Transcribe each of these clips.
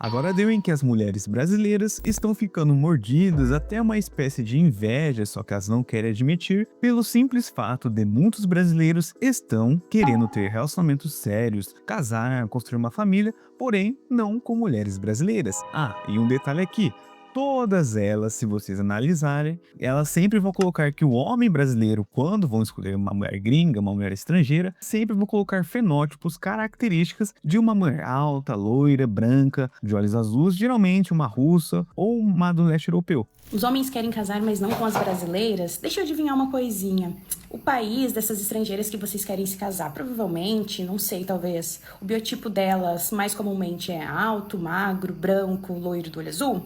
Agora deu em que as mulheres brasileiras estão ficando mordidas até uma espécie de inveja, só que elas não querem admitir, pelo simples fato de muitos brasileiros estão querendo ter relacionamentos sérios, casar, construir uma família, porém não com mulheres brasileiras. Ah, e um detalhe aqui. Todas elas, se vocês analisarem, elas sempre vão colocar que o homem brasileiro, quando vão escolher uma mulher gringa, uma mulher estrangeira, sempre vão colocar fenótipos, características de uma mulher alta, loira, branca, de olhos azuis, geralmente uma russa ou uma do leste europeu. Os homens querem casar, mas não com as brasileiras? Deixa eu adivinhar uma coisinha. O país dessas estrangeiras que vocês querem se casar, provavelmente, não sei, talvez, o biotipo delas mais comumente é alto, magro, branco, loiro do olho azul?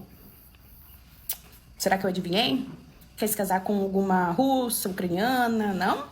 Será que eu adivinhei? Quer se casar com alguma russa, ucraniana, não?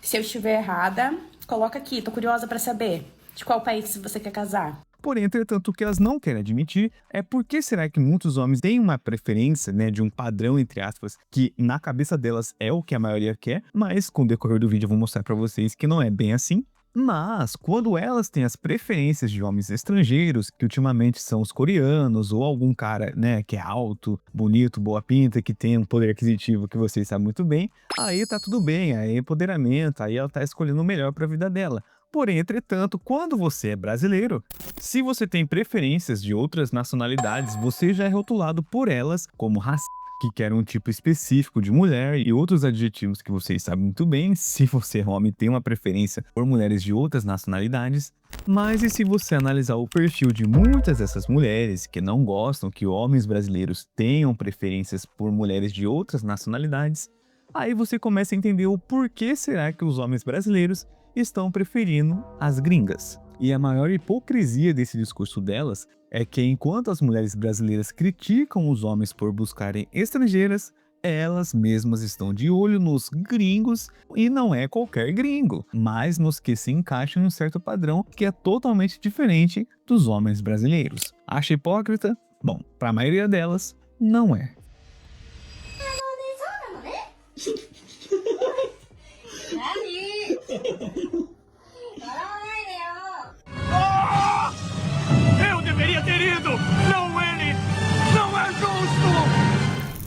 Se eu estiver errada, coloca aqui, tô curiosa pra saber de qual país você quer casar. Porém, entretanto, o que elas não querem admitir é por que será que muitos homens têm uma preferência, né, de um padrão, entre aspas, que na cabeça delas é o que a maioria quer, mas com o decorrer do vídeo eu vou mostrar pra vocês que não é bem assim. Mas, quando elas têm as preferências de homens estrangeiros, que ultimamente são os coreanos, ou algum cara, né, que é alto, bonito, boa pinta, que tem um poder aquisitivo que vocês sabem muito bem, aí tá tudo bem, aí é empoderamento, aí ela tá escolhendo o melhor pra vida dela. Porém, entretanto, quando você é brasileiro, se você tem preferências de outras nacionalidades, você já é rotulado por elas como racista, que quer um tipo específico de mulher e outros adjetivos que vocês sabem muito bem, se você é homem tem uma preferência por mulheres de outras nacionalidades. Mas e se você analisar o perfil de muitas dessas mulheres que não gostam que homens brasileiros tenham preferências por mulheres de outras nacionalidades, aí você começa a entender o porquê será que os homens brasileiros estão preferindo as gringas. E a maior hipocrisia desse discurso delas é que enquanto as mulheres brasileiras criticam os homens por buscarem estrangeiras, elas mesmas estão de olho nos gringos, e não é qualquer gringo, mas nos que se encaixam em um certo padrão que é totalmente diferente dos homens brasileiros. Acha hipócrita? Bom, para a maioria delas, não é. Eu deveria ter ido! Não ele! Não é justo!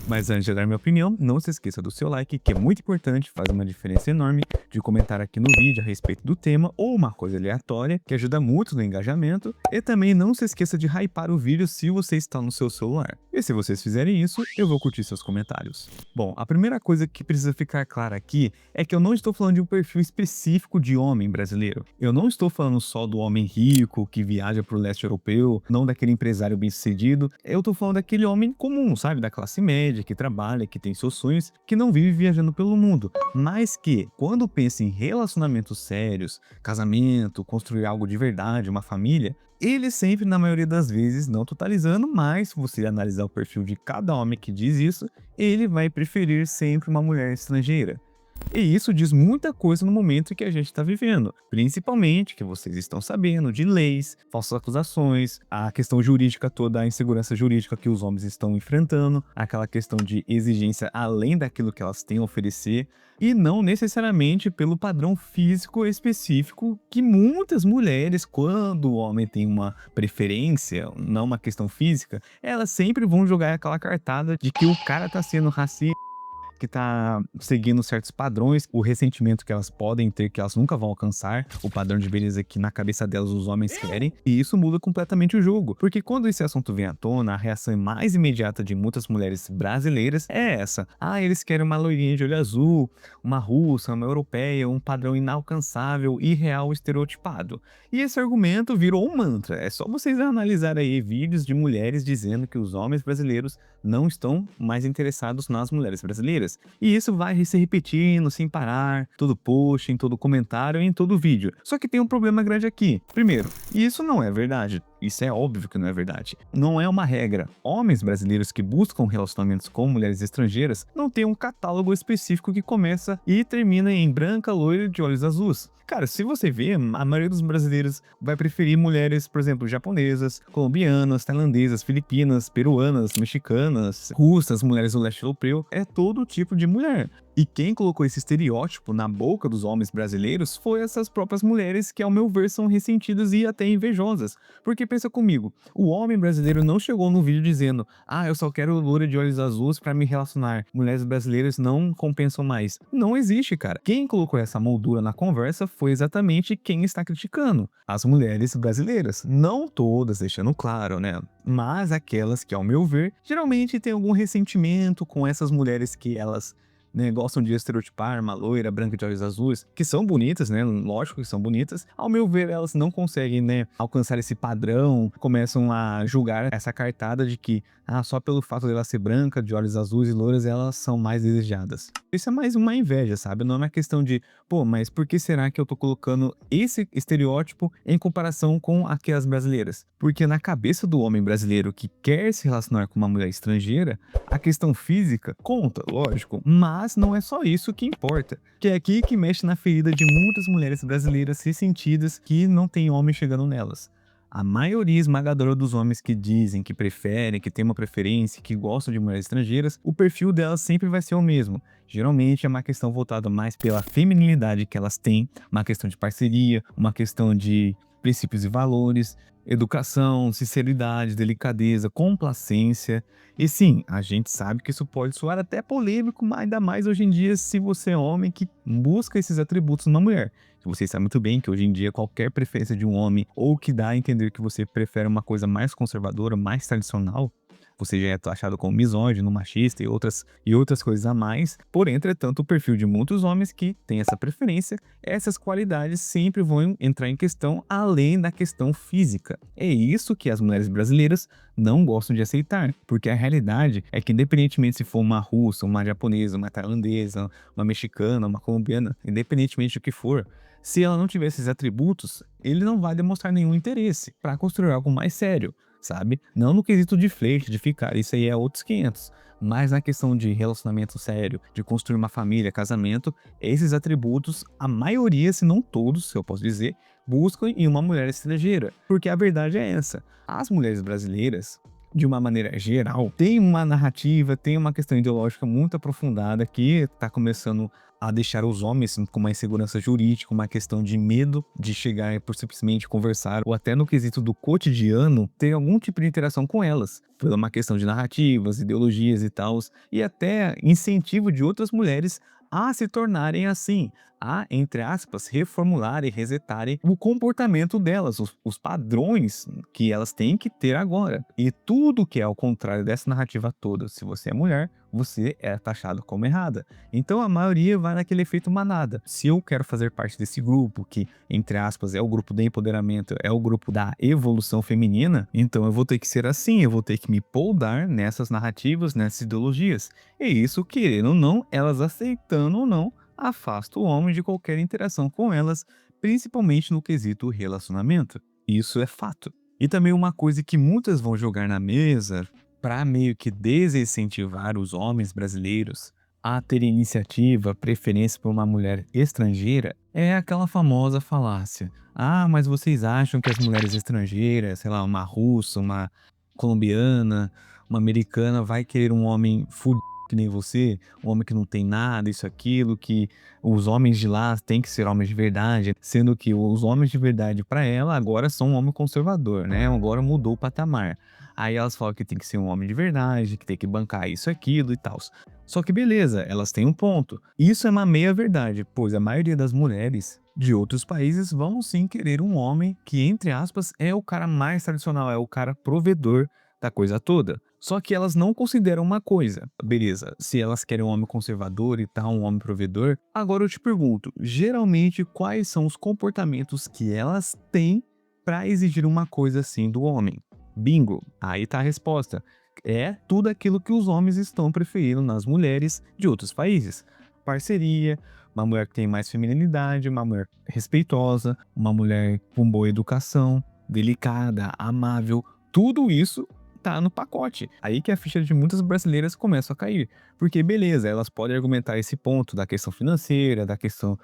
Mas antes de dar minha opinião, não se esqueça do seu like, que é muito importante, faz uma diferença enorme, de comentar aqui no vídeo a respeito do tema ou uma coisa aleatória, que ajuda muito no engajamento, e também não se esqueça de hypar o vídeo se você está no seu celular. E se vocês fizerem isso, eu vou curtir seus comentários. Bom, a primeira coisa que precisa ficar clara aqui é que eu não estou falando de um perfil específico de homem brasileiro. Eu não estou falando só do homem rico que viaja para o leste europeu, não daquele empresário bem-sucedido. Eu estou falando daquele homem comum, sabe, da classe média, que trabalha, que tem seus sonhos, que não vive viajando pelo mundo, mas que, quando pensa em relacionamentos sérios, casamento, construir algo de verdade, uma família, ele sempre, na maioria das vezes, não totalizando, mas se você analisar o perfil de cada homem que diz isso, ele vai preferir sempre uma mulher estrangeira. E isso diz muita coisa no momento que a gente está vivendo, principalmente que vocês estão sabendo de leis, falsas acusações, a questão jurídica toda, a insegurança jurídica que os homens estão enfrentando, aquela questão de exigência além daquilo que elas têm a oferecer, e não necessariamente pelo padrão físico específico que muitas mulheres, quando o homem tem uma preferência, não uma questão física, elas sempre vão jogar aquela cartada de que o cara tá sendo racista, que tá seguindo certos padrões, o ressentimento que elas podem ter, que elas nunca vão alcançar, o padrão de beleza que na cabeça delas os homens querem, e isso muda completamente o jogo, porque quando esse assunto vem à tona, a reação mais imediata de muitas mulheres brasileiras é essa: ah, eles querem uma loirinha de olho azul, uma russa, uma europeia, um padrão inalcançável, irreal, estereotipado. E esse argumento virou um mantra, é só vocês analisarem aí vídeos de mulheres dizendo que os homens brasileiros não estão mais interessados nas mulheres brasileiras. E isso vai se repetindo sem parar, todo post, em todo comentário e em todo vídeo. Só que tem um problema grande aqui. Primeiro, isso não é verdade. Isso é óbvio que não é verdade. Não é uma regra. Homens brasileiros que buscam relacionamentos com mulheres estrangeiras não têm um catálogo específico que começa e termina em branca, loira de olhos azuis. Cara, se você vê, a maioria dos brasileiros vai preferir mulheres, por exemplo, japonesas, colombianas, tailandesas, filipinas, peruanas, mexicanas, russas, mulheres do leste europeu. É todo tipo de mulher. E quem colocou esse estereótipo na boca dos homens brasileiros foi essas próprias mulheres que, ao meu ver, são ressentidas e até invejosas. Porque pensa comigo, o homem brasileiro não chegou no vídeo dizendo: ah, eu só quero loura de olhos azuis pra me relacionar, mulheres brasileiras não compensam mais. Não existe, cara. Quem colocou essa moldura na conversa foi exatamente quem está criticando: as mulheres brasileiras. Não todas, deixando claro, né? Mas aquelas que, ao meu ver, geralmente têm algum ressentimento com essas mulheres que elas, né, gostam de estereotipar uma loira branca de olhos azuis, que são bonitas, né? Lógico que são bonitas. Ao meu ver, elas não conseguem, né, alcançar esse padrão, começam a julgar essa cartada de que, só pelo fato dela ser branca, de olhos azuis e loiras, elas são mais desejadas. Isso é mais uma inveja, sabe? Não é uma questão de, pô, mas por que será que eu tô colocando esse estereótipo em comparação com aquelas brasileiras? Porque na cabeça do homem brasileiro que quer se relacionar com uma mulher estrangeira, a questão física conta, lógico, mas não é só isso que importa. Que é aqui que mexe na ferida de muitas mulheres brasileiras ressentidas que não tem homem chegando nelas. A maioria esmagadora dos homens que dizem que preferem, que tem uma preferência, que gostam de mulheres estrangeiras, o perfil delas sempre vai ser o mesmo. Geralmente é uma questão voltada mais pela feminilidade que elas têm, uma questão de parceria, uma questão de princípios e valores, educação, sinceridade, delicadeza, complacência. E sim, a gente sabe que isso pode soar até polêmico, mas ainda mais hoje em dia se você é homem que busca esses atributos numa mulher. Vocês sabem muito bem que hoje em dia qualquer preferência de um homem ou que dá a entender que você prefere uma coisa mais conservadora, mais tradicional, você já é taxado como misógino, machista e outras coisas a mais. Porém, entretanto, o perfil de muitos homens que têm essa preferência, essas qualidades sempre vão entrar em questão além da questão física. É isso que as mulheres brasileiras não gostam de aceitar, porque a realidade é que independentemente se for uma russa, uma japonesa, uma tailandesa, uma mexicana, uma colombiana, independentemente do que for, se ela não tiver esses atributos, ele não vai demonstrar nenhum interesse para construir algo mais sério, sabe? Não no quesito de flerte, de ficar, isso aí é outros 500. Mas na questão de relacionamento sério, de construir uma família, casamento, esses atributos, a maioria, se não todos, se eu posso dizer, buscam em uma mulher estrangeira. Porque a verdade é essa: as mulheres brasileiras, de uma maneira geral, tem uma narrativa, tem uma questão ideológica muito aprofundada que está começando a deixar os homens com uma insegurança jurídica, uma questão de medo de chegar por simplesmente conversar, ou até no quesito do cotidiano, ter algum tipo de interação com elas, por uma questão de narrativas, ideologias e tal, e até incentivo de outras mulheres a se tornarem assim, a, entre aspas, reformularem, resetarem o comportamento delas, os padrões que elas têm que ter agora. E tudo que é ao contrário dessa narrativa toda, se você é mulher, você é taxado como errada. Então a maioria vai naquele efeito manada. Se eu quero fazer parte desse grupo, que, entre aspas, é o grupo do empoderamento, é o grupo da evolução feminina, então eu vou ter que ser assim, eu vou ter que me poldar nessas narrativas, nessas ideologias. E isso, querendo ou não, elas aceitando ou não, afasta o homem de qualquer interação com elas, principalmente no quesito relacionamento. Isso é fato. E também uma coisa que muitas vão jogar na mesa para meio que desincentivar os homens brasileiros a terem iniciativa, preferência por uma mulher estrangeira, é aquela famosa falácia: ah, mas vocês acham que as mulheres estrangeiras, sei lá, uma russa, uma colombiana, uma americana, vai querer um homem fudido que nem você, um homem que não tem nada, isso, aquilo, que os homens de lá têm que ser homens de verdade, sendo que os homens de verdade para ela agora são um homem conservador, né? Agora mudou o patamar. Aí elas falam que tem que ser um homem de verdade, que tem que bancar isso, aquilo e tal. Só que beleza, elas têm um ponto. Isso é uma meia verdade, pois a maioria das mulheres de outros países vão sim querer um homem que, entre aspas, é o cara mais tradicional, é o cara provedor da coisa toda. Só que elas não consideram uma coisa, beleza, se elas querem um homem conservador e tal, um homem provedor, agora eu te pergunto, geralmente quais são os comportamentos que elas têm para exigir uma coisa assim do homem? Bingo, aí tá a resposta. É tudo aquilo que os homens estão preferindo nas mulheres de outros países. Parceria, uma mulher que tem mais feminilidade, uma mulher respeitosa, uma mulher com boa educação, delicada, amável, tudo isso tá no pacote. Aí que a ficha de muitas brasileiras começa a cair. Porque, beleza, elas podem argumentar esse ponto da questão financeira, da questão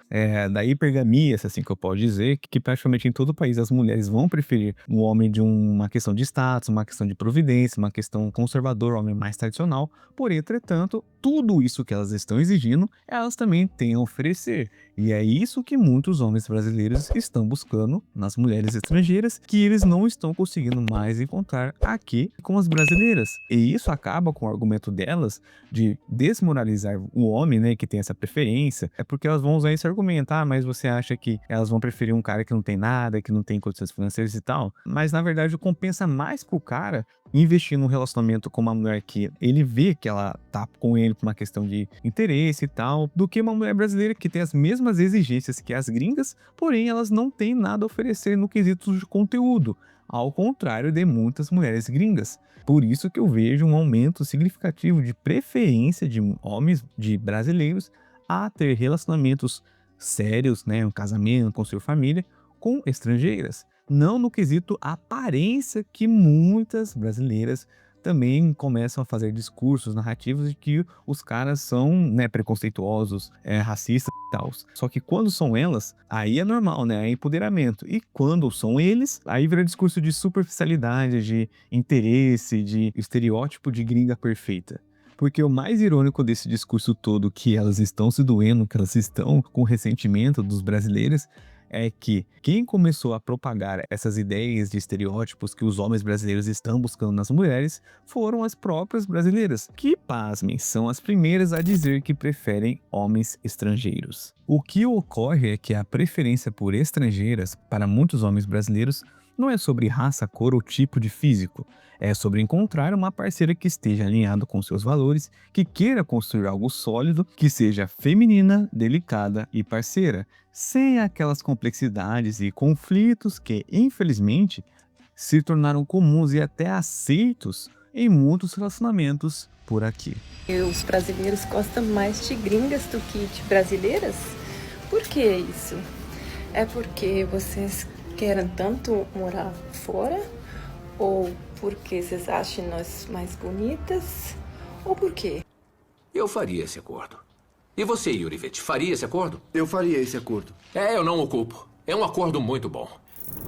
da hipergamia, se assim que eu posso dizer, que praticamente em todo o país as mulheres vão preferir um homem de uma questão de status, uma questão de providência, uma questão conservadora, um homem mais tradicional. Porém, entretanto, tudo isso que elas estão exigindo, elas também têm a oferecer. E é isso que muitos homens brasileiros estão buscando nas mulheres estrangeiras, que eles não estão conseguindo mais encontrar aqui com as brasileiras. E isso acaba com o argumento delas de desmoralizar o homem, né, que tem essa preferência. É porque elas vão usar esse argumento, mas você acha que elas vão preferir um cara que não tem nada, que não tem condições financeiras e tal? Mas na verdade compensa mais pro cara investir num relacionamento com uma mulher que ele vê que ela tá com ele por uma questão de interesse e tal, do que uma mulher brasileira que tem as mesmas exigências que as gringas, porém elas não têm nada a oferecer no quesito de conteúdo, ao contrário de muitas mulheres gringas. Por isso que eu vejo um aumento significativo de preferência de homens, de brasileiros, a ter relacionamentos sérios, né, um casamento, construir família, com estrangeiras. Não no quesito aparência, que muitas brasileiras também começam a fazer discursos narrativos de que os caras são, né, preconceituosos, racistas e tal. Só que quando são elas, aí é normal, né, é empoderamento. E quando são eles, aí vira discurso de superficialidade, de interesse, de estereótipo de gringa perfeita. Porque o mais irônico desse discurso todo, que elas estão se doendo, que elas estão com ressentimento dos brasileiros, é que quem começou a propagar essas ideias de estereótipos que os homens brasileiros estão buscando nas mulheres foram as próprias brasileiras, que, pasmem, são as primeiras a dizer que preferem homens estrangeiros. O que ocorre é que a preferência por estrangeiras para muitos homens brasileiros não é sobre raça, cor ou tipo de físico. É sobre encontrar uma parceira que esteja alinhado com seus valores, que queira construir algo sólido, que seja feminina, delicada e parceira, sem aquelas complexidades e conflitos que, infelizmente, se tornaram comuns e até aceitos em muitos relacionamentos por aqui. E os brasileiros gostam mais de gringas do que de brasileiras? Por que isso? É porque vocês querem tanto morar fora? Ou porque vocês acham nós mais bonitas? Ou por quê? Eu faria esse acordo. E você, Yurivete, faria esse acordo? Eu faria esse acordo. Eu não o culpo. É um acordo muito bom.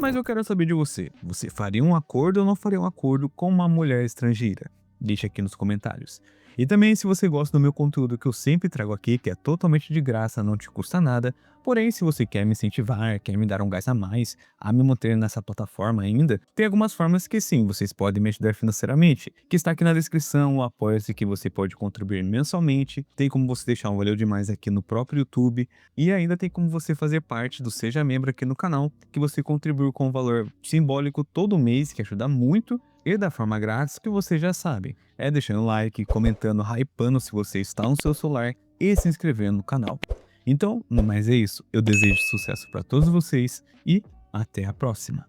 Mas eu quero saber de você. Você faria um acordo ou não faria um acordo com uma mulher estrangeira? Deixa aqui nos comentários. E também, se você gosta do meu conteúdo que eu sempre trago aqui, que é totalmente de graça, não te custa nada, porém, se você quer me incentivar, quer me dar um gás a mais, a me manter nessa plataforma ainda, tem algumas formas que sim, vocês podem me ajudar financeiramente, que está aqui na descrição, o apoia-se que você pode contribuir mensalmente, tem como você deixar um valeu demais aqui no próprio YouTube, e ainda tem como você fazer parte do Seja Membro aqui no canal, que você contribui com um valor simbólico todo mês, que ajuda muito, e da forma grátis que vocês já sabem, é deixando like, comentando, hypando se você está no seu celular e se inscrevendo no canal. Então, no mais é isso, eu desejo sucesso para todos vocês e até a próxima.